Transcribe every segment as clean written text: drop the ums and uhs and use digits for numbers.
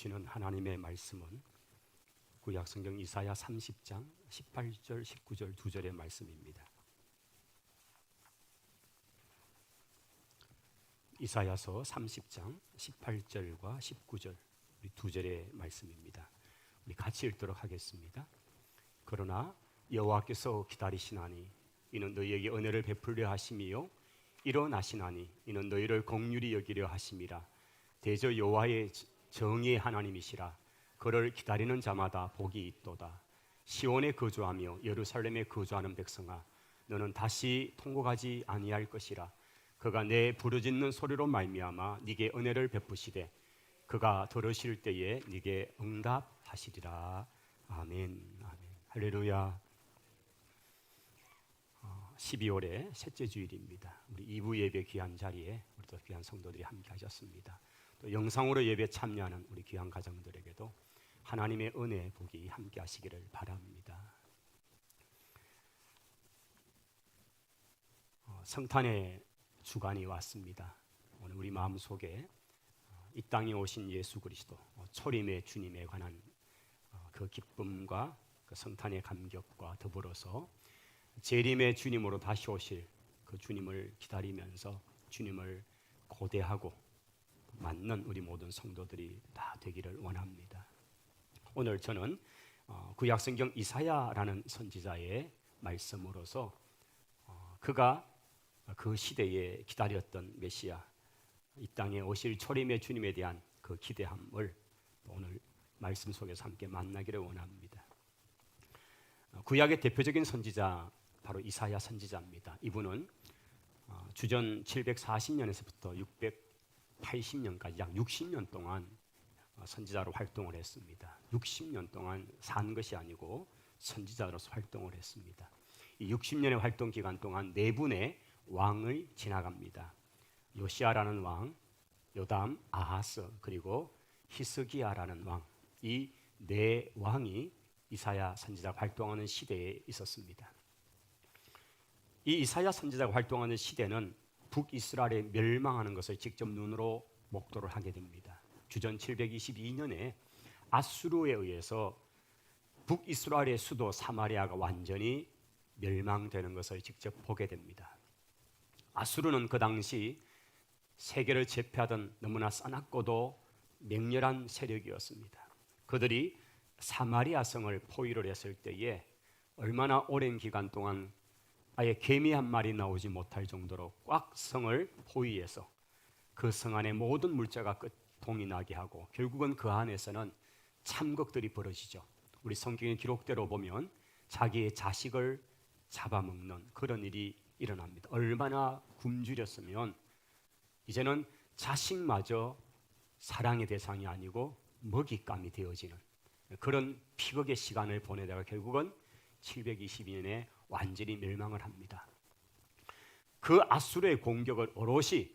주시는 하나님의 말씀은 구약성경 이사야 30장 18절 19절 두 절의 말씀입니다. 이사야서 30장 18절과 19절 우리 두 절의 말씀입니다. 우리 같이 읽도록 하겠습니다. 그러나 여호와께서 기다리시나니 이는 너희에게 은혜를 베풀려 하심이요 일어나시나니 이는 너희를 긍휼히 여기려 하심이라. 대저 여호와의 정의의 하나님이시라. 그를 기다리는 자마다 복이 있도다. 시온에 거주하며 예루살렘에 거주하는 백성아, 너는 다시 통곡하지 아니할 것이라. 그가 내 부르짖는 소리로 말미암아 네게 은혜를 베푸시되 그가 들으실 때에 네게 응답하시리라. 아멘. 아멘. 할렐루야. 12월의 셋째 주일입니다. 우리 2부 예배 귀한 자리에 우리 또 귀한 성도들이 함께 하셨습니다. 또 영상으로 예배 참여하는 우리 귀한 가정들에게도 하나님의 은혜 복이 함께 하시기를 바랍니다. 성탄의 주간이 왔습니다. 오늘 우리 마음속에 이 땅에 오신 예수 그리스도 초림의 주님에 관한 그 기쁨과 그 성탄의 감격과 더불어서 재림의 주님으로 다시 오실 그 주님을 기다리면서 주님을 고대하고 맞는 우리 모든 성도들이 다 되기를 원합니다. 오늘 저는 구약성경 이사야라는 선지자의 말씀으로서 그가 그 시대에 기다렸던 메시아, 이 땅에 오실 초림의 주님에 대한 그 기대함을 오늘 말씀 속에서 함께 만나기를 원합니다. 구약의 대표적인 선지자 바로 이사야 선지자입니다. 이분은 주전 740년에서부터 680년까지 약 60년 동안 선지자로 활동을 했습니다. 60년 동안 산 것이 아니고 선지자로서 활동을 했습니다. 이 60년의 활동 기간 동안 네 분의 왕을 지나갑니다. 요시아라는 왕, 요담, 아하스, 그리고 히스기야라는 왕, 이 네 왕이 이사야 선지자가 활동하는 시대에 있었습니다. 이 이사야 선지자가 활동하는 시대는 북이스라엘이 멸망하는 것을 직접 눈으로 목도를 하게 됩니다. 주전 722년에 아수르에 의해서 북이스라엘의 수도 사마리아가 완전히 멸망되는 것을 직접 보게 됩니다. 아수르는 그 당시 세계를 제패하던 너무나 싸납고도 맹렬한 세력이었습니다. 그들이 사마리아 성을 포위를 했을 때에 얼마나 오랜 기간 동안 아예 개미 한 마리 나오지 못할 정도로 꽉 성을 포위해서 그 성 안에 모든 물자가 끝동이 나게 하고 결국은 그 안에서는 참극들이 벌어지죠. 우리 성경의 기록대로 보면 자기의 자식을 잡아먹는 그런 일이 일어납니다. 얼마나 굶주렸으면 이제는 자식마저 사랑의 대상이 아니고 먹잇감이 되어지는 그런 피극의 시간을 보내다가 결국은 722년에 완전히 멸망을 합니다. 그 아수르의 공격을 오롯이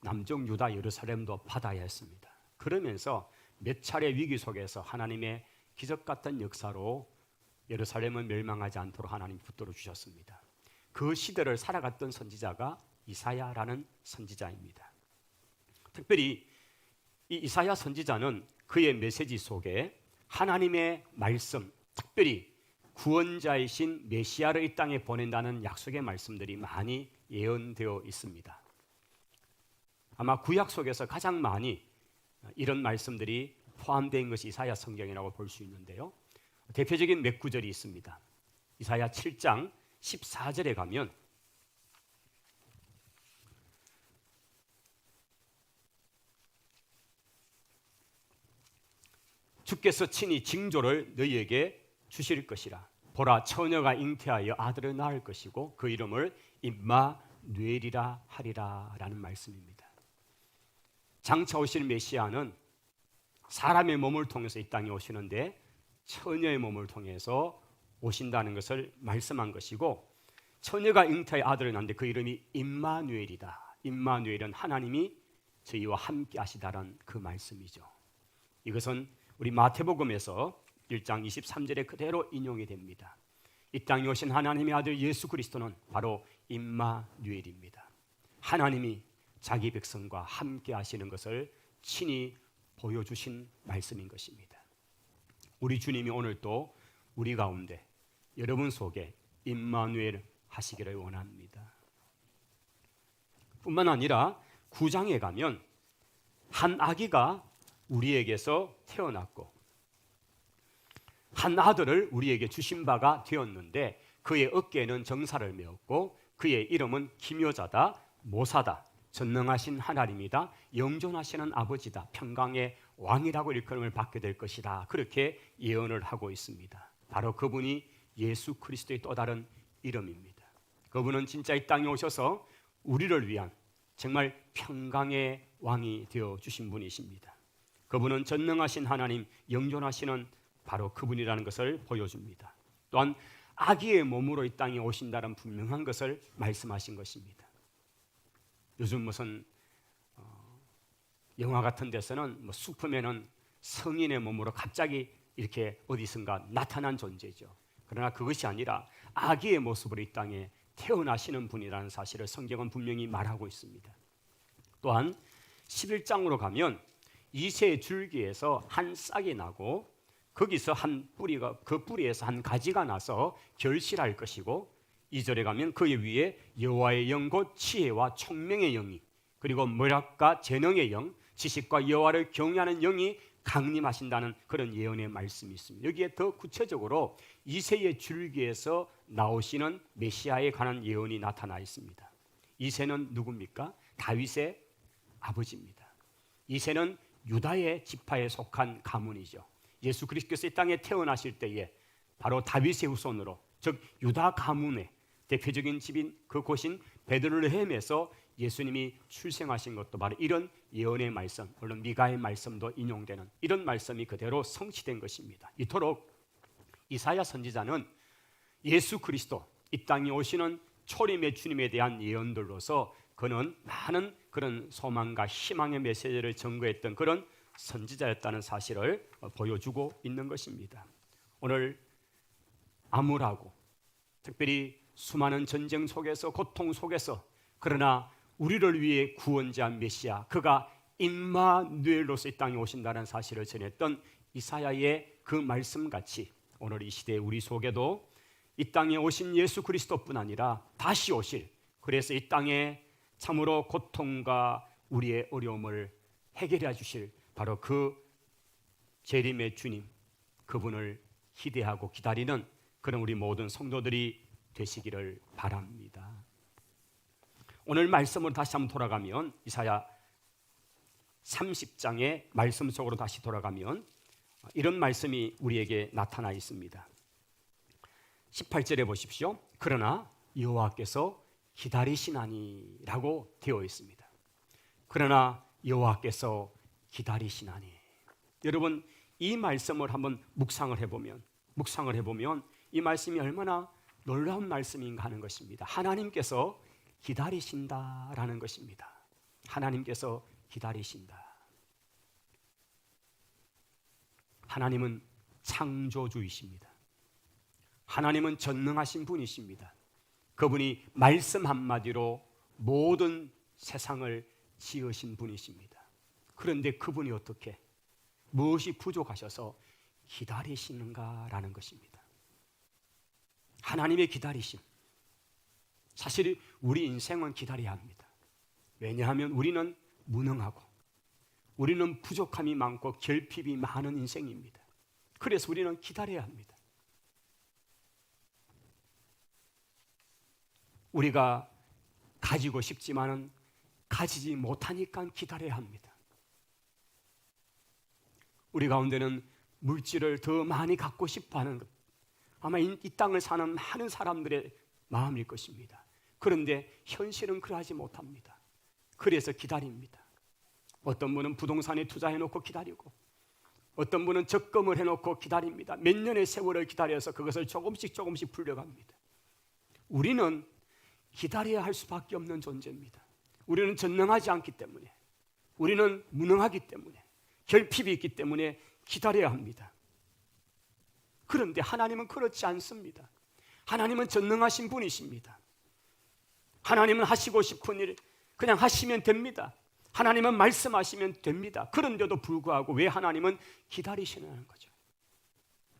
남쪽 유다 예루살렘도 받아야 했습니다. 그러면서 몇 차례 위기 속에서 하나님의 기적 같은 역사로 예루살렘은 멸망하지 않도록 하나님이 붙들어 주셨습니다. 그 시대를 살아갔던 선지자가 이사야라는 선지자입니다. 특별히 이 이사야 선지자는 그의 메시지 속에 하나님의 말씀, 특별히 구원자이신 메시아를 이 땅에 보낸다는 약속의 말씀들이 많이 예언되어 있습니다. 아마 구약 속에서 가장 많이 이런 말씀들이 포함된 것이 이사야 성경이라고 볼 수 있는데요. 대표적인 몇 구절이 있습니다. 이사야 7장 14절에 가면 주께서 친히 징조를 너희에게 주실 것이라. 보라, 처녀가 잉태하여 아들을 낳을 것이고 그 이름을 임마누엘이라 하리라 라는 말씀입니다. 장차 오실 메시아는 사람의 몸을 통해서 이 땅에 오시는데 처녀의 몸을 통해서 오신다는 것을 말씀한 것이고, 처녀가 잉태하여 아들을 낳는데 그 이름이 임마누엘이다. 임마누엘은 하나님이 저희와 함께 하시다라는 그 말씀이죠. 이것은 우리 마태복음에서 1장 23절에 그대로 인용이 됩니다. 이 땅에 오신 하나님의 아들 예수 그리스도는 바로 임마누엘입니다. 하나님이 자기 백성과 함께 하시는 것을 친히 보여주신 말씀인 것입니다. 우리 주님이 오늘 또 우리 가운데 여러분 속에 임마누엘 하시기를 원합니다. 뿐만 아니라 9장에 가면 한 아기가 우리에게서 태어났고 한 아들을 우리에게 주신 바가 되었는데 그의 어깨에는 정사를 메었고 그의 이름은 기묘자다, 모사다, 전능하신 하나님이다, 영존하시는 아버지다, 평강의 왕이라고 일컬음을 받게 될 것이다. 그렇게 예언을 하고 있습니다. 바로 그분이 예수 그리스도의 또 다른 이름입니다. 그분은 진짜 이 땅에 오셔서 우리를 위한 정말 평강의 왕이 되어 주신 분이십니다. 그분은 전능하신 하나님, 영존하시는 바로 그분이라는 것을 보여줍니다. 또한 아기의 몸으로 이 땅에 오신다는 분명한 것을 말씀하신 것입니다. 요즘 무슨 영화 같은 데서는 뭐 슈퍼맨은 성인의 몸으로 갑자기 이렇게 어디선가 나타난 존재죠. 그러나 그것이 아니라 아기의 모습으로 이 땅에 태어나시는 분이라는 사실을 성경은 분명히 말하고 있습니다. 또한 11장으로 가면 이새의 줄기에서 한 싹이 나고 거기서 그 뿌리에서 한 가지가 나서 결실할 것이고 2절에 가면 그의 위에 여호와의 영 곧 지혜와 총명의 영이 그리고 모략과 재능의 영, 지식과 여호와를 경외하는 영이 강림하신다는 그런 예언의 말씀이 있습니다. 여기에 더 구체적으로 이새의 줄기에서 나오시는 메시아에 관한 예언이 나타나 있습니다. 이새는 누굽니까? 다윗의 아버지입니다. 이새는 유다의 지파에 속한 가문이죠. 예수 그리스도께서 이 땅에 태어나실 때에 바로 다윗의 후손으로, 즉 유다 가문의 대표적인 집인 그 곳인 베들레헴에서 예수님이 출생하신 것도 바로 이런 예언의 말씀, 물론 미가의 말씀도 인용되는 이런 말씀이 그대로 성취된 것입니다. 이토록 이사야 선지자는 예수 그리스도 이 땅에 오시는 초림의 주님에 대한 예언들로서 그는 많은 그런 소망과 희망의 메시지를 전거했던 그런 선지자였다는 사실을 보여주고 있는 것입니다. 오늘 암울하고 특별히 수많은 전쟁 속에서 고통 속에서 그러나 우리를 위해 구원자 메시아 그가 임마누엘로서 이 땅에 오신다는 사실을 전했던 이사야의 그 말씀같이 오늘 이 시대에 우리 속에도 이 땅에 오신 예수 그리스도뿐 아니라 다시 오실, 그래서 이 땅에 참으로 고통과 우리의 어려움을 해결해 주실 바로 그 재림의 주님, 그분을 기대하고 기다리는 그런 우리 모든 성도들이 되시기를 바랍니다. 오늘 말씀으로 다시 한번 돌아가면 이사야 30장의 말씀 속으로 다시 돌아가면 이런 말씀이 우리에게 나타나 있습니다. 18절에 보십시오. 그러나 여호와께서 기다리시나니 라고 되어 있습니다. 그러나 여호와께서 기다리시나니. 여러분 이 말씀을 한번 묵상을 해보면 이 말씀이 얼마나 놀라운 말씀인가 하는 것입니다. 하나님께서 기다리신다라는 것입니다. 하나님께서 기다리신다. 하나님은 창조주이십니다. 하나님은 전능하신 분이십니다. 그분이 말씀 한마디로 모든 세상을 지으신 분이십니다. 그런데 그분이 어떻게 무엇이 부족하셔서 기다리시는가라는 것입니다. 하나님의 기다리심. 사실 우리 인생은 기다려야 합니다. 왜냐하면 우리는 무능하고 우리는 부족함이 많고 결핍이 많은 인생입니다. 그래서 우리는 기다려야 합니다. 우리가 가지고 싶지만은 가지지 못하니까 기다려야 합니다. 우리 가운데는 물질을 더 많이 갖고 싶어하는 것, 아마 이 땅을 사는 많은 사람들의 마음일 것입니다. 그런데 현실은 그러하지 못합니다. 그래서 기다립니다. 어떤 분은 부동산에 투자해놓고 기다리고 어떤 분은 적금을 해놓고 기다립니다. 몇 년의 세월을 기다려서 그것을 조금씩 불려갑니다. 우리는 기다려야 할 수밖에 없는 존재입니다. 우리는 전능하지 않기 때문에, 우리는 무능하기 때문에, 결핍이 있기 때문에 기다려야 합니다. 그런데 하나님은 그렇지 않습니다. 하나님은 전능하신 분이십니다. 하나님은 하시고 싶은 일 그냥 하시면 됩니다. 하나님은 말씀하시면 됩니다. 그런데도 불구하고 왜 하나님은 기다리시는 거죠?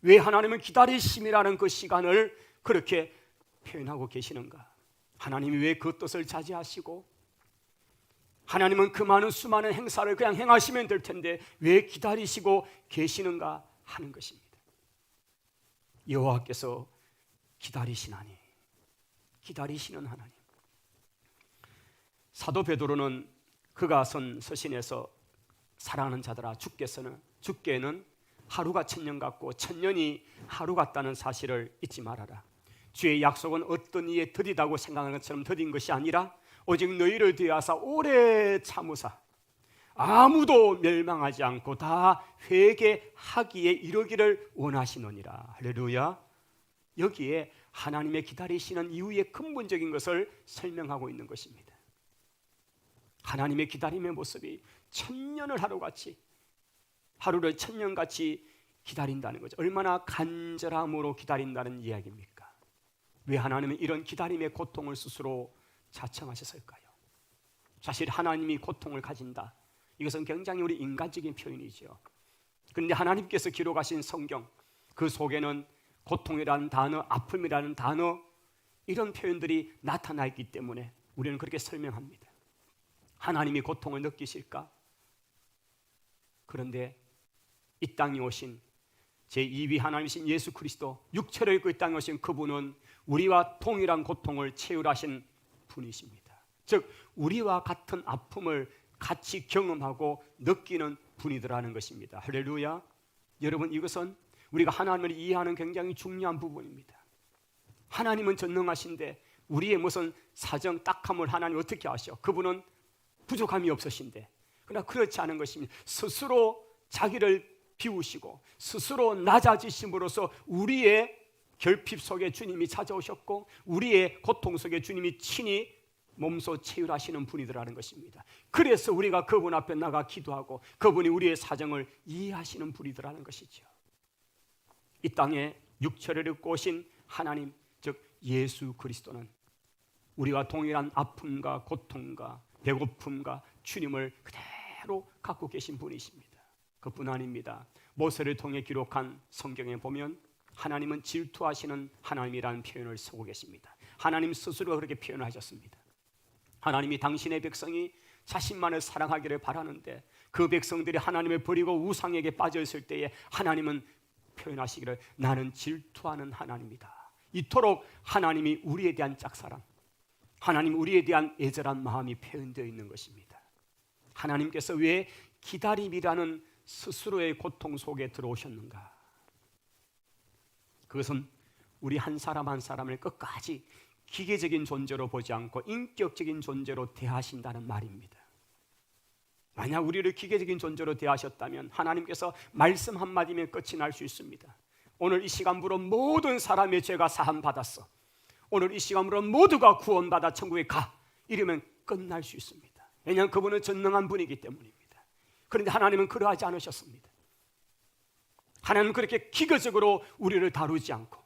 왜 하나님은 기다리심이라는 그 시간을 그렇게 표현하고 계시는가? 하나님이 왜 그 뜻을 자제하시고 하나님은 그 많은 수많은 행사를 그냥 행하시면 될 텐데 왜 기다리시고 계시는가 하는 것입니다. 여호와께서 기다리시나니, 기다리시는 하나님. 사도 베드로는 그가 선 서신에서 사랑하는 자들아 주께는 하루가 천년 같고 천년이 하루 같다는 사실을 잊지 말아라. 주의 약속은 어떤 이에 더디다고 생각하는 것처럼 더딘 것이 아니라 오직 너희를 대하사 오래 참으사 아무도 멸망하지 않고 다 회개하기에 이르기를 원하시노니라. 할렐루야. 여기에 하나님의 기다리시는 이유의 근본적인 것을 설명하고 있는 것입니다. 하나님의 기다림의 모습이 천년을 하루를 천년같이 기다린다는 거죠. 얼마나 간절함으로 기다린다는 이야기입니까? 왜 하나님은 이런 기다림의 고통을 스스로 자청하셨을까요? 사실 하나님이 고통을 가진다, 이것은 굉장히 우리 인간적인 표현이죠. 그런데 하나님께서 기록하신 성경 그 속에는 고통이라는 단어, 아픔이라는 단어, 이런 표현들이 나타나 있기 때문에 우리는 그렇게 설명합니다. 하나님이 고통을 느끼실까? 그런데 이 땅에 오신 제2위 하나님이신 예수 그리스도, 육체를 입고 이 땅에 오신 그분은 우리와 동일한 고통을 체휼하신 분이십니다. 즉 우리와 같은 아픔을 같이 경험하고 느끼는 분이더라는 것입니다. 할렐루야. 여러분, 이것은 우리가 하나님을 이해하는 굉장히 중요한 부분입니다. 하나님은 전능하신데 우리의 무슨 사정 딱함을 하나님 어떻게 아셔? 그분은 부족함이 없으신데, 그러나 그렇지 않은 것입니다. 스스로 자기를 비우시고 스스로 낮아지심으로써 우리의 결핍 속에 주님이 찾아오셨고 우리의 고통 속에 주님이 친히 몸소 체휼하시는 분이더라는 것입니다. 그래서 우리가 그분 앞에 나가 기도하고 그분이 우리의 사정을 이해하시는 분이더라는 것이죠. 이 땅에 육체를 입고 오신 하나님, 즉 예수 그리스도는 우리와 동일한 아픔과 고통과 배고픔과 주님을 그대로 갖고 계신 분이십니다. 그뿐 아닙니다. 모세를 통해 기록한 성경에 보면 하나님은 질투하시는 하나님이라는 표현을 쓰고 계십니다. 하나님 스스로가 그렇게 표현하셨습니다. 하나님이 당신의 백성이 자신만을 사랑하기를 바라는데 그 백성들이 하나님을 버리고 우상에게 빠져있을 때에 하나님은 표현하시기를 나는 질투하는 하나님이다. 이토록 하나님이 우리에 대한 짝사랑, 하나님 우리에 대한 애절한 마음이 표현되어 있는 것입니다. 하나님께서 왜 기다림이라는 스스로의 고통 속에 들어오셨는가? 그것은 우리 한 사람 한 사람을 끝까지 기계적인 존재로 보지 않고 인격적인 존재로 대하신다는 말입니다. 만약 우리를 기계적인 존재로 대하셨다면 하나님께서 말씀 한마디면 끝이 날 수 있습니다. 오늘 이 시간부로 모든 사람의 죄가 사함 받았어, 오늘 이 시간부로 모두가 구원받아 천국에 가, 이러면 끝날 수 있습니다. 왜냐하면 그분은 전능한 분이기 때문입니다. 그런데 하나님은 그러하지 않으셨습니다. 하나님은 그렇게 기계적으로 우리를 다루지 않고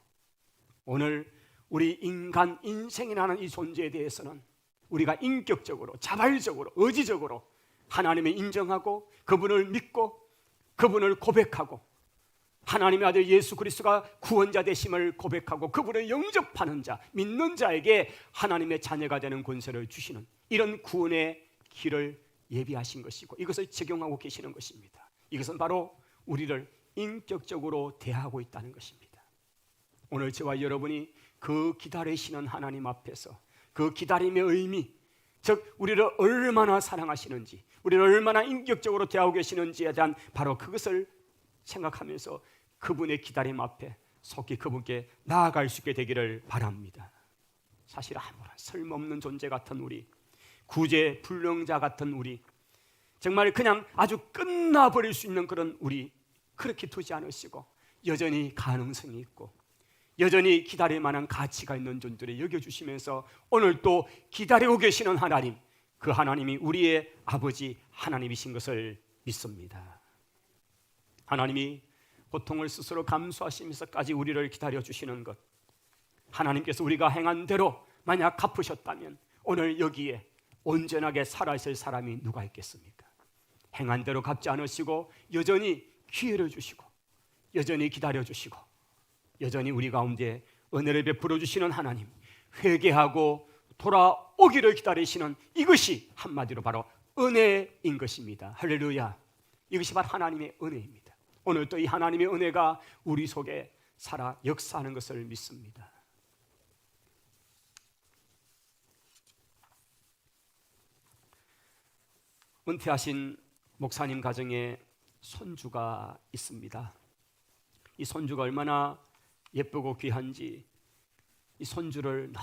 오늘 우리 인간 인생이라는 이 존재에 대해서는 우리가 인격적으로, 자발적으로, 의지적으로 하나님을 인정하고 그분을 믿고 그분을 고백하고 하나님의 아들 예수 그리스도가 구원자 되심을 고백하고 그분을 영접하는 자, 믿는 자에게 하나님의 자녀가 되는 권세를 주시는 이런 구원의 길을 예비하신 것이고 이것을 적용하고 계시는 것입니다. 이것은 바로 우리를 인격적으로 대하고 있다는 것입니다. 오늘 저와 여러분이 그 기다리시는 하나님 앞에서 그 기다림의 의미, 즉 우리를 얼마나 사랑하시는지, 우리를 얼마나 인격적으로 대하고 계시는지에 대한 바로 그것을 생각하면서 그분의 기다림 앞에 속히 그분께 나아갈 수 있게 되기를 바랍니다. 사실 아무런 쓸모없는 존재 같은 우리, 구제 불능자 같은 우리, 정말 그냥 아주 끝나버릴 수 있는 그런 우리, 그렇게 두지 않으시고 여전히 가능성이 있고 여전히 기다릴 만한 가치가 있는 존재를 여겨주시면서 오늘 또 기다리고 계시는 하나님, 그 하나님이 우리의 아버지 하나님이신 것을 믿습니다. 하나님이 고통을 스스로 감수하시면서까지 우리를 기다려주시는 것, 하나님께서 우리가 행한 대로 만약 갚으셨다면 오늘 여기에 온전하게 살아있을 사람이 누가 있겠습니까? 행한 대로 갚지 않으시고 여전히 기회를 주시고 여전히 기다려주시고 여전히 우리 가운데 은혜를 베풀어 주시는 하나님, 회개하고 돌아오기를 기다리시는 이것이 한마디로 바로 은혜인 것입니다. 할렐루야. 이것이 바로 하나님의 은혜입니다. 오늘 또 이 하나님의 은혜가 우리 속에 살아 역사하는 것을 믿습니다. 은퇴하신 목사님 가정에 손주가 있습니다. 이 손주가 얼마나 예쁘고 귀한지, 이 손주를 늘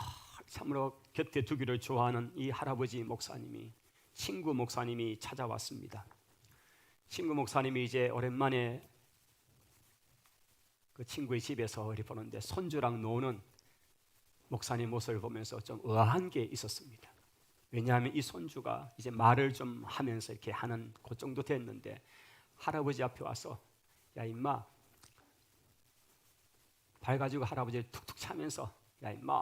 참으로 곁에 두기를 좋아하는 이 할아버지 목사님이, 친구 목사님이 찾아왔습니다. 친구 목사님이 이제 오랜만에 그 친구의 집에서 이렇게 보는데 손주랑 노는 목사님 모습을 보면서 좀 의아한 게 있었습니다. 왜냐하면 이 손주가 이제 말을 좀 하면서 이렇게 하는 그 정도 됐는데 할아버지 앞에 와서 야 임마, 발 가지고 할아버지를 툭툭 차면서 야 임마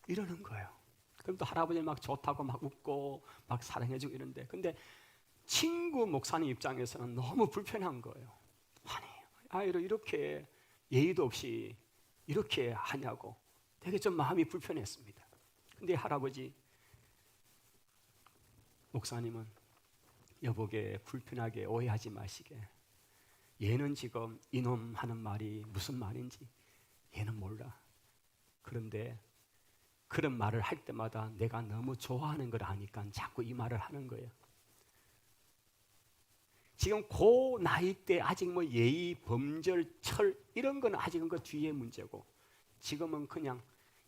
이러는 거예요. 그럼 또 할아버지는 막 좋다고 막 웃고 막 사랑해주고 이런데, 근데 친구 목사님 입장에서는 너무 불편한 거예요. 아니 아이를 이렇게 예의도 없이 이렇게 하냐고 되게 좀 마음이 불편했습니다. 근데 할아버지 목사님은 여보게 불편하게 오해하지 마시게, 얘는 지금 이놈 하는 말이 무슨 말인지 얘는 몰라. 그런데 그런 말을 할 때마다 내가 너무 좋아하는 걸 아니까 자꾸 이 말을 하는 거예요. 지금 그 나이 때 아직 뭐 예의, 범절, 철 이런 건 아직은 그 뒤에 문제고, 지금은 그냥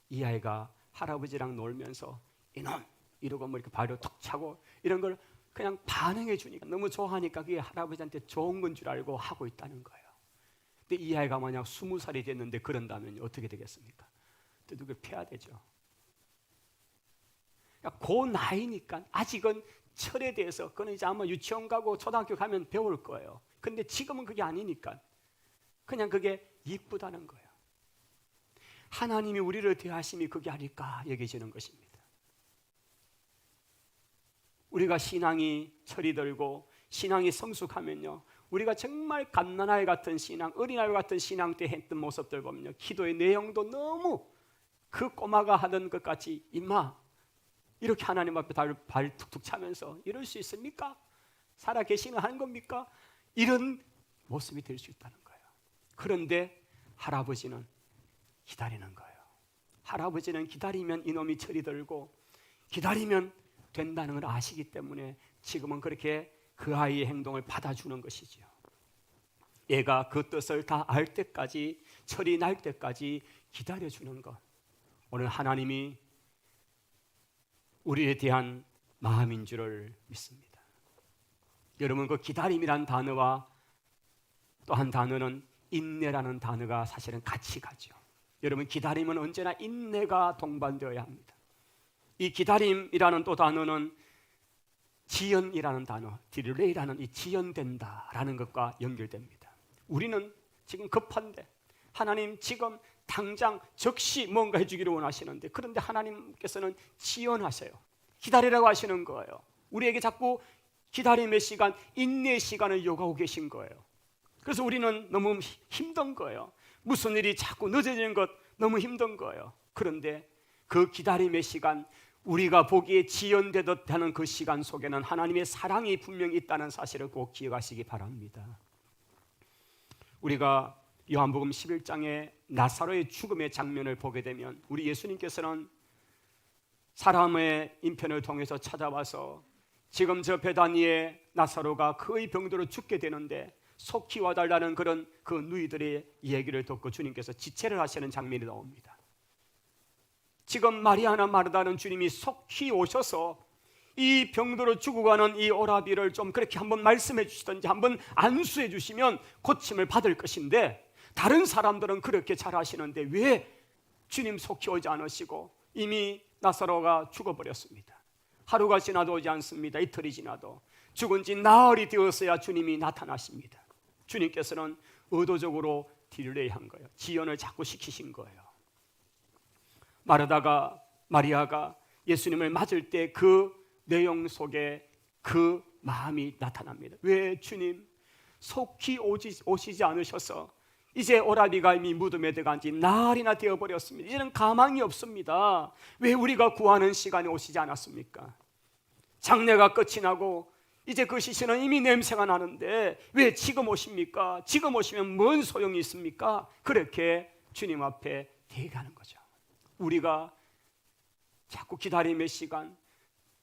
이 아이가 할아버지랑 놀면서 이놈 이러고 뭐 이렇게 발로 툭 차고 이런 걸 그냥 반응해 주니까 너무 좋아하니까 그게 할아버지한테 좋은 건 줄 알고 하고 있다는 거예요. 근데 이 아이가 만약 20살이 됐는데 그런다면 어떻게 되겠습니까? 두둑을 패야 되죠. 그러니까 그 나이니까 아직은 철에 대해서, 그건 이제 아마 유치원 가고 초등학교 가면 배울 거예요. 근데 지금은 그게 아니니까 그냥 그게 이쁘다는 거예요. 하나님이 우리를 대하심이 그게 아닐까 여겨지는 것입니다. 우리가 신앙이 철이 들고 신앙이 성숙하면요, 우리가 정말 갓난아이 같은 신앙, 어린아이 같은 신앙 때 했던 모습들 보면요, 기도의 내용도 너무 그 꼬마가 하던 것 같이 임마 이렇게 하나님 앞에 발 툭툭 차면서 이럴 수 있습니까? 살아 계시는 하는 겁니까? 이런 모습이 될 수 있다는 거예요. 그런데 할아버지는 기다리는 거예요. 할아버지는 기다리면 이놈이 철이 들고 기다리면 된다는 걸 아시기 때문에 지금은 그렇게 그 아이의 행동을 받아주는 것이죠. 얘가 그 뜻을 다 알 때까지, 철이 날 때까지 기다려주는 것, 오늘 하나님이 우리에 대한 마음인 줄을 믿습니다. 여러분, 그 기다림이란 단어와 또 한 단어는 인내라는 단어가 사실은 같이 가죠. 여러분, 기다림은 언제나 인내가 동반되어야 합니다. 이 기다림이라는 또 단어는 지연이라는 단어, 딜레이라는 이 지연된다라는 것과 연결됩니다. 우리는 지금 급한데 하나님 지금 당장 즉시 뭔가 해주기를 원하시는데, 그런데 하나님께서는 지연하세요. 기다리라고 하시는 거예요. 우리에게 자꾸 기다림의 시간, 인내의 시간을 요구하고 계신 거예요. 그래서 우리는 너무 힘든 거예요. 무슨 일이 자꾸 늦어지는 것 너무 힘든 거예요. 그런데 그 기다림의 시간, 우리가 보기에 지연되듯 하는 그 시간 속에는 하나님의 사랑이 분명히 있다는 사실을 꼭 기억하시기 바랍니다. 우리가 요한복음 11장에 나사로의 죽음의 장면을 보게 되면 우리 예수님께서는 사람의 인편을 통해서 찾아와서 지금 저 베다니에 나사로가 그의 병으로 죽게 되는데 속히 와달라는 그런 그 누이들의 얘기를 듣고 주님께서 지체를 하시는 장면이 나옵니다. 지금 마리아나 마르다는 주님이 속히 오셔서 이 병들어 죽어가는 이 오라비를 좀 그렇게 한번 말씀해 주시든지 한번 안수해 주시면 고침을 받을 것인데, 다른 사람들은 그렇게 잘 하시는데 왜 주님 속히 오지 않으시고 이미 나사로가 죽어버렸습니다. 하루가 지나도 오지 않습니다. 이틀이 지나도. 죽은 지 나흘이 되었어야 주님이 나타나십니다. 주님께서는 의도적으로 딜레이한 거예요. 지연을 자꾸 시키신 거예요. 마리아가 예수님을 맞을 때 그 내용 속에 그 마음이 나타납니다. 왜 주님 속히 오시지 않으셔서 이제 오라비가 이미 무덤에 들어간 지 날이나 되어버렸습니다. 이제는 가망이 없습니다. 왜 우리가 구하는 시간이 오시지 않았습니까? 장례가 끝이 나고 이제 그 시신은 이미 냄새가 나는데 왜 지금 오십니까? 지금 오시면 뭔 소용이 있습니까? 그렇게 주님 앞에 대기하는 거죠. 우리가 자꾸 기다림의 시간,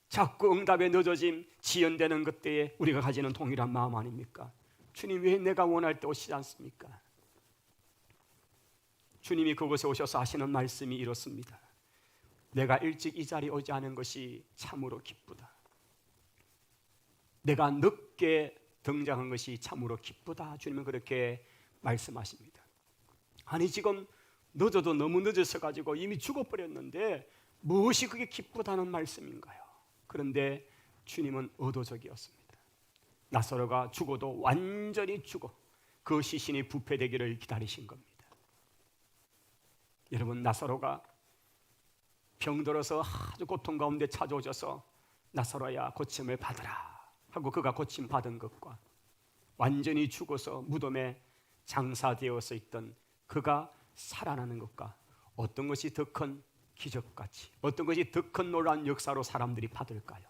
자꾸 응답의 늦어짐, 지연되는 그때에 우리가 가지는 동일한 마음 아닙니까? 주님 왜 내가 원할 때 오시지 않습니까? 주님이 그곳에 오셔서 하시는 말씀이 이렇습니다. 내가 일찍 이 자리에 오지 않은 것이 참으로 기쁘다. 내가 늦게 등장한 것이 참으로 기쁘다. 주님은 그렇게 말씀하십니다. 아니 지금 늦어도 너무 늦어서 가지고 이미 죽어버렸는데 무엇이 그게 기쁘다는 말씀인가요? 그런데 주님은 의도적이었습니다. 나사로가 죽어도 완전히 죽어 그 시신이 부패되기를 기다리신 겁니다. 여러분, 나사로가 병들어서 아주 고통 가운데 찾아오셔서 나사로야 고침을 받으라 하고 그가 고침 받은 것과 완전히 죽어서 무덤에 장사되어서 있던 그가 살아나는 것과 어떤 것이 더 큰 기적같이, 어떤 것이 더 큰 놀라운 역사로 사람들이 받을까요?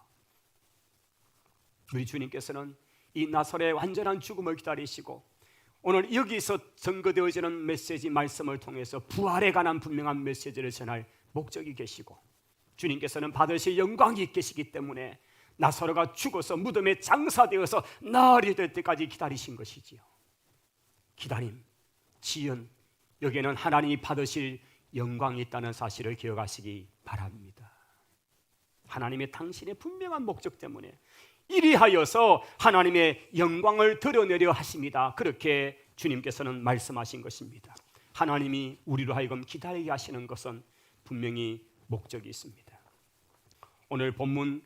우리 주님께서는 이 나사로의 완전한 죽음을 기다리시고 오늘 여기서 증거되어지는 메시지 말씀을 통해서 부활에 관한 분명한 메시지를 전할 목적이 계시고 주님께서는 받으실 영광이 계시기 때문에 나사로가 죽어서 무덤에 장사되어서 나흘이 될 때까지 기다리신 것이지요. 기다림, 지연, 여기에는 하나님이 받으실 영광이 있다는 사실을 기억하시기 바랍니다. 하나님의 당신의 분명한 목적 때문에 이리하여서 하나님의 영광을 드러내려 하십니다. 그렇게 주님께서는 말씀하신 것입니다. 하나님이 우리로 하여금 기다리게 하시는 것은 분명히 목적이 있습니다. 오늘 본문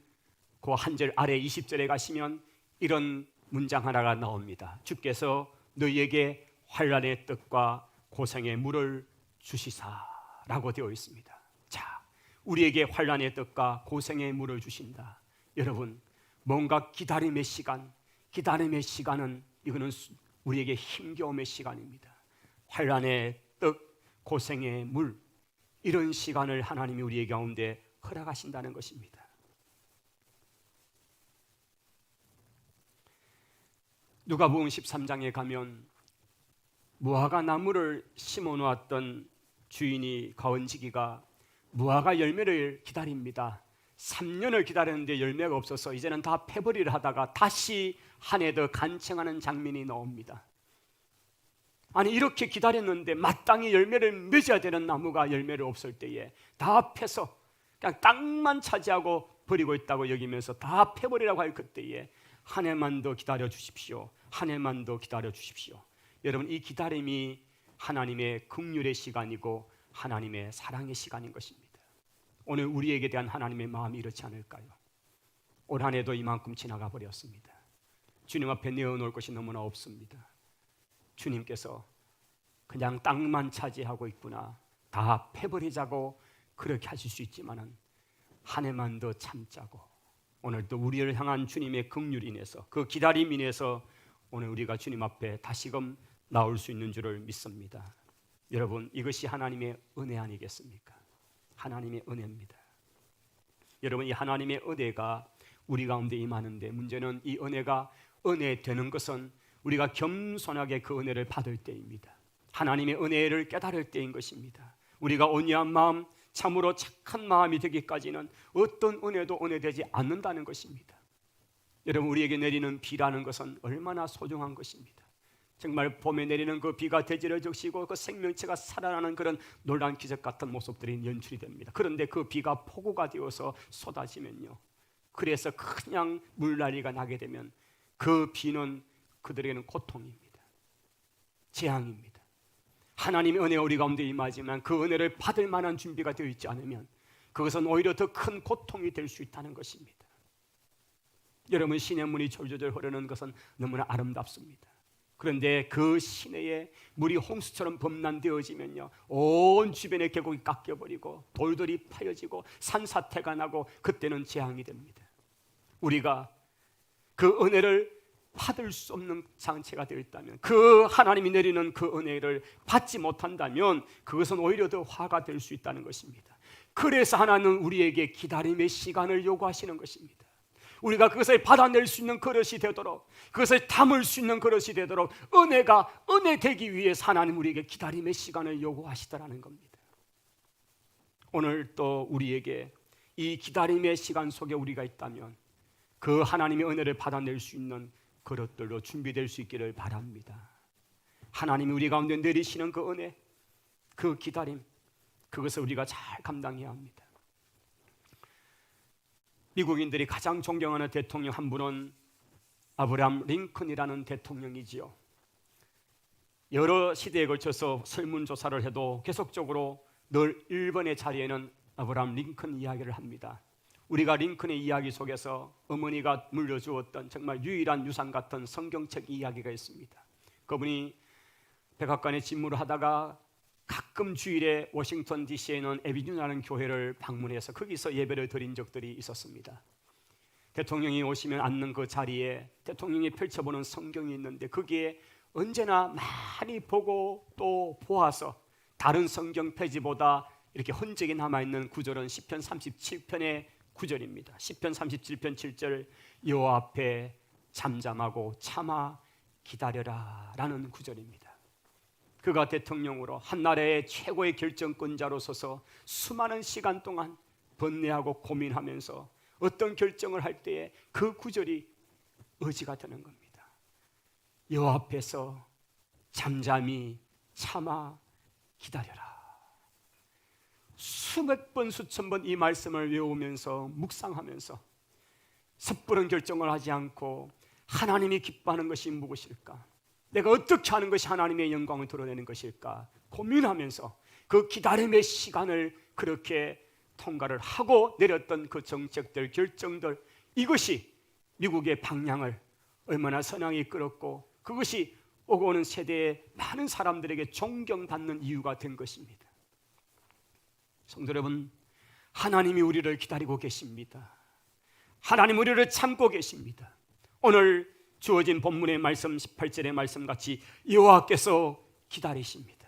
그 한 절 아래 20절에 가시면 이런 문장 하나가 나옵니다. 주께서 너희에게 환난의 뜻과 고생의 물을 주시사라고 되어 있습니다. 자, 우리에게 환난의 뜻과 고생의 물을 주신다. 여러분, 뭔가 기다림의 시간, 기다림의 시간은 이거는 우리에게 힘겨움의 시간입니다. 환난의 뜻, 고생의 물, 이런 시간을 하나님이 우리의 가운데 허락하신다는 것입니다. 누가복음 13장에 가면 무화과 나무를 심어 놓았던 주인이 가은지기가 무화과 열매를 기다립니다. 3년을 기다렸는데 열매가 없어서 이제는 다 패버리를 하다가 다시 한 해 더 간청하는 장면이 나옵니다. 아니 이렇게 기다렸는데 마땅히 열매를 맺어야 되는 나무가 열매를 없을 때에 다 패서 그냥 땅만 차지하고 버리고 있다고 여기면서 다 패버리라고 할 그때에 한 해만 더 기다려 주십시오. 한 해만 더 기다려 주십시오. 여러분, 이 기다림이 하나님의 긍휼의 시간이고 하나님의 사랑의 시간인 것입니다. 오늘 우리에게 대한 하나님의 마음이 이렇지 않을까요? 올 한 해도 이만큼 지나가 버렸습니다. 주님 앞에 내어놓을 것이 너무나 없습니다. 주님께서 그냥 땅만 차지하고 있구나, 다 패버리자고 그렇게 하실 수 있지만은 한 해만 더 참자고 오늘도 우리를 향한 주님의 긍휼이 인해서 그 기다림 인해서 오늘 우리가 주님 앞에 다시금 나올 수 있는 줄을 믿습니다. 여러분, 이것이 하나님의 은혜 아니겠습니까? 하나님의 은혜입니다. 여러분, 이 하나님의 은혜가 우리 가운데 임하는데 문제는 이 은혜가 은혜 되는 것은 우리가 겸손하게 그 은혜를 받을 때입니다. 하나님의 은혜를 깨달을 때인 것입니다. 우리가 온유한 마음, 참으로 착한 마음이 되기까지는 어떤 은혜도 은혜되지 않는다는 것입니다. 여러분, 우리에게 내리는 비라는 것은 얼마나 소중한 것입니다. 정말 봄에 내리는 그 비가 대지를 적시고 그 생명체가 살아나는 그런 놀라운 기적 같은 모습들이 연출이 됩니다. 그런데 그 비가 폭우가 되어서 쏟아지면요, 그래서 그냥 물난리가 나게 되면 그 비는 그들에게는 고통입니다. 재앙입니다. 하나님의 은혜가 우리 가운데 임하지만 그 은혜를 받을 만한 준비가 되어 있지 않으면 그것은 오히려 더 큰 고통이 될 수 있다는 것입니다. 여러분, 시냇물이 졸졸 흐르는 것은 너무나 아름답습니다. 그런데 그 시내에 물이 홍수처럼 범람되어지면요, 온 주변의 계곡이 깎여버리고 돌들이 파여지고 산사태가 나고 그때는 재앙이 됩니다. 우리가 그 은혜를 받을 수 없는 장체가 되었다면, 그 하나님이 내리는 그 은혜를 받지 못한다면 그것은 오히려 더 화가 될 수 있다는 것입니다. 그래서 하나님은 우리에게 기다림의 시간을 요구하시는 것입니다. 우리가 그것을 받아낼 수 있는 그릇이 되도록, 그것을 담을 수 있는 그릇이 되도록 은혜가 은혜 되기 위해서 하나님 우리에게 기다림의 시간을 요구하시더라는 겁니다. 오늘 또 우리에게 이 기다림의 시간 속에 우리가 있다면 그 하나님의 은혜를 받아낼 수 있는 그릇들로 준비될 수 있기를 바랍니다. 하나님이 우리 가운데 내리시는 그 은혜, 그 기다림, 그것을 우리가 잘 감당해야 합니다. 미국인들이 가장 존경하는 대통령 한 분은 아브라함 링컨이라는 대통령이지요. 여러 시대에 걸쳐서 설문조사를 해도 계속적으로 늘 1번의 자리에는 아브라함 링컨 이야기를 합니다. 우리가 링컨의 이야기 속에서 어머니가 물려주었던 정말 유일한 유산 같은 성경책 이야기가 있습니다. 그분이 백악관에 집무를 하다가 가끔 주일에 워싱턴 DC에 있는 에비뉴라는 교회를 방문해서 거기서 예배를 드린 적들이 있었습니다. 대통령이 오시면 앉는 그 자리에 대통령이 펼쳐보는 성경이 있는데 거기에 언제나 많이 보고 또 보아서 다른 성경 페이지보다 이렇게 흔적이 남아있는 구절은 시편 37편의 구절입니다. 시편 37편 7절, 여호와 앞에 잠잠하고 참아 기다려라 라는 구절입니다. 그가 대통령으로 한 나라의 최고의 결정권자로 서서 수많은 시간 동안 번뇌하고 고민하면서 어떤 결정을 할 때에 그 구절이 의지가 되는 겁니다. 여호와 앞에서 잠잠히 참아 기다려라. 수백 번 수천 번 이 말씀을 외우면서 묵상하면서 섣부른 결정을 하지 않고 하나님이 기뻐하는 것이 무엇일까? 내가 어떻게 하는 것이 하나님의 영광을 드러내는 것일까? 고민하면서 그 기다림의 시간을 그렇게 통과를 하고 내렸던 그 정책들, 결정들, 이것이 미국의 방향을 얼마나 선하게 이끌었고 그것이 오고 오는 세대의 많은 사람들에게 존경받는 이유가 된 것입니다. 성도 여러분, 하나님이 우리를 기다리고 계십니다. 하나님 우리를 참고 계십니다. 오늘 주어진 본문의 말씀 18절의 말씀같이 여호와께서 기다리십니다.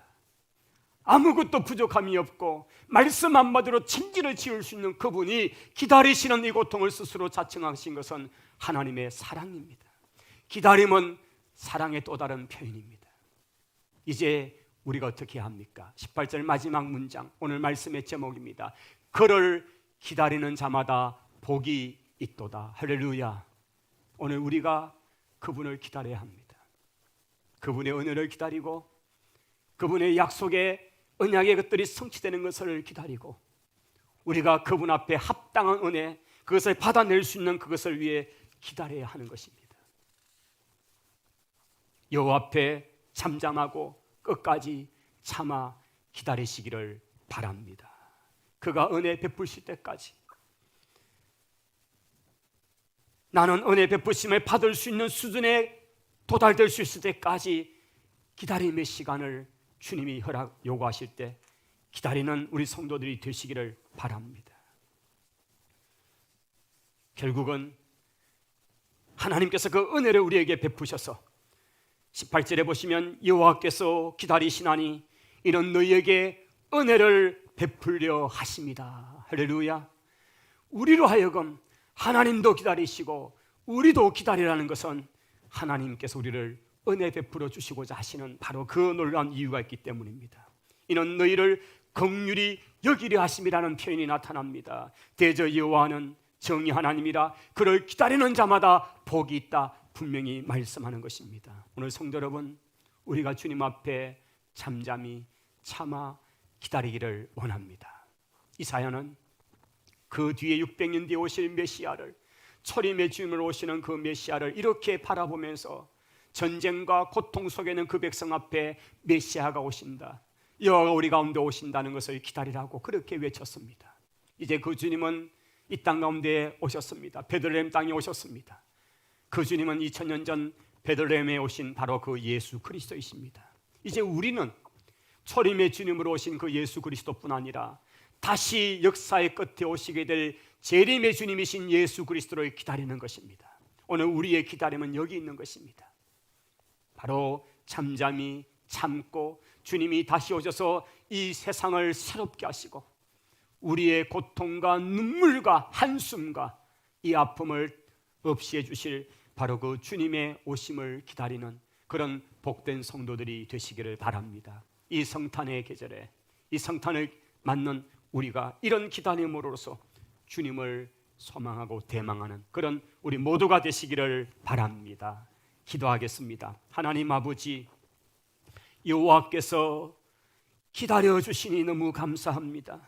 아무것도 부족함이 없고 말씀 한마디로 천지를 지을 수 있는 그분이 기다리시는 이 고통을 스스로 자청하신 것은 하나님의 사랑입니다. 기다림은 사랑의 또 다른 표현입니다. 이제 우리가 어떻게 해야 합니까? 18절 마지막 문장, 오늘 말씀의 제목입니다. 그를 기다리는 자마다 복이 있도다. 할렐루야. 오늘 우리가 그분을 기다려야 합니다. 그분의 은혜를 기다리고 그분의 약속의 언약의 것들이 성취되는 것을 기다리고 우리가 그분 앞에 합당한 은혜, 그것을 받아낼 수 있는 그것을 위해 기다려야 하는 것입니다. 여호와 앞에 잠잠하고 끝까지 참아 기다리시기를 바랍니다. 그가 은혜 베푸실 때까지, 나는 은혜 베푸심을 받을 수 있는 수준에 도달될 수 있을 때까지 기다림의 시간을 주님이 요구하실 때 기다리는 우리 성도들이 되시기를 바랍니다. 결국은 하나님께서 그 은혜를 우리에게 베푸셔서 18절에 보시면 여호와께서 기다리시나니 이는 너희에게 은혜를 베풀려 하십니다. 할렐루야. 우리로 하여금 하나님도 기다리시고 우리도 기다리라는 것은 하나님께서 우리를 은혜 베풀어 주시고자 하시는 바로 그 놀라운 이유가 있기 때문입니다. 이는 너희를 긍휼히 여기려 하심이라는 표현이 나타납니다. 대저 여호와는 정의 하나님이라 그를 기다리는 자마다 복이 있다 분명히 말씀하는 것입니다. 오늘 성도 여러분, 우리가 주님 앞에 잠잠히 참아 기다리기를 원합니다. 이 사연은 그 뒤에 600년 뒤에 오실 메시아를, 초림의 주님으로 오시는 그 메시아를 이렇게 바라보면서 전쟁과 고통 속에 있는 그 백성 앞에 메시아가 오신다, 여호와가 우리 가운데 오신다는 것을 기다리라고 그렇게 외쳤습니다. 이제 그 주님은 이 땅 가운데 오셨습니다. 베들레헴 땅에 오셨습니다. 그 주님은 2000년 전 베들레헴에 오신 바로 그 예수 그리스도이십니다. 이제 우리는 초림의 주님으로 오신 그 예수 그리스도뿐 아니라 다시 역사의 끝에 오시게 될 재림의 주님이신 예수 그리스도를 기다리는 것입니다. 오늘 우리의 기다림은 여기 있는 것입니다. 바로 잠잠히 참고 주님이 다시 오셔서 이 세상을 새롭게 하시고 우리의 고통과 눈물과 한숨과 이 아픔을 없이해 주실 바로 그 주님의 오심을 기다리는 그런 복된 성도들이 되시기를 바랍니다. 이 성탄의 계절에 이 성탄을 맞는 우리가 이런 기다림으로써 주님을 소망하고 대망하는 그런 우리 모두가 되시기를 바랍니다. 기도하겠습니다. 하나님 아버지, 여호와께서 기다려주시니 너무 감사합니다.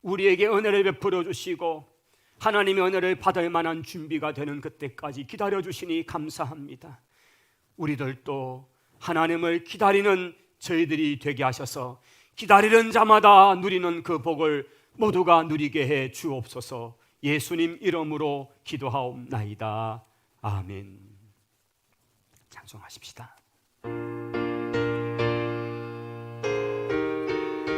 우리에게 은혜를 베풀어 주시고 하나님의 은혜를 받을 만한 준비가 되는 그때까지 기다려주시니 감사합니다. 우리들도 하나님을 기다리는 저희들이 되게 하셔서 기다리는 자마다 누리는 그 복을 모두가 누리게 해 주옵소서. 예수님 이름으로 기도하옵나이다. 아멘. 찬송하십시다.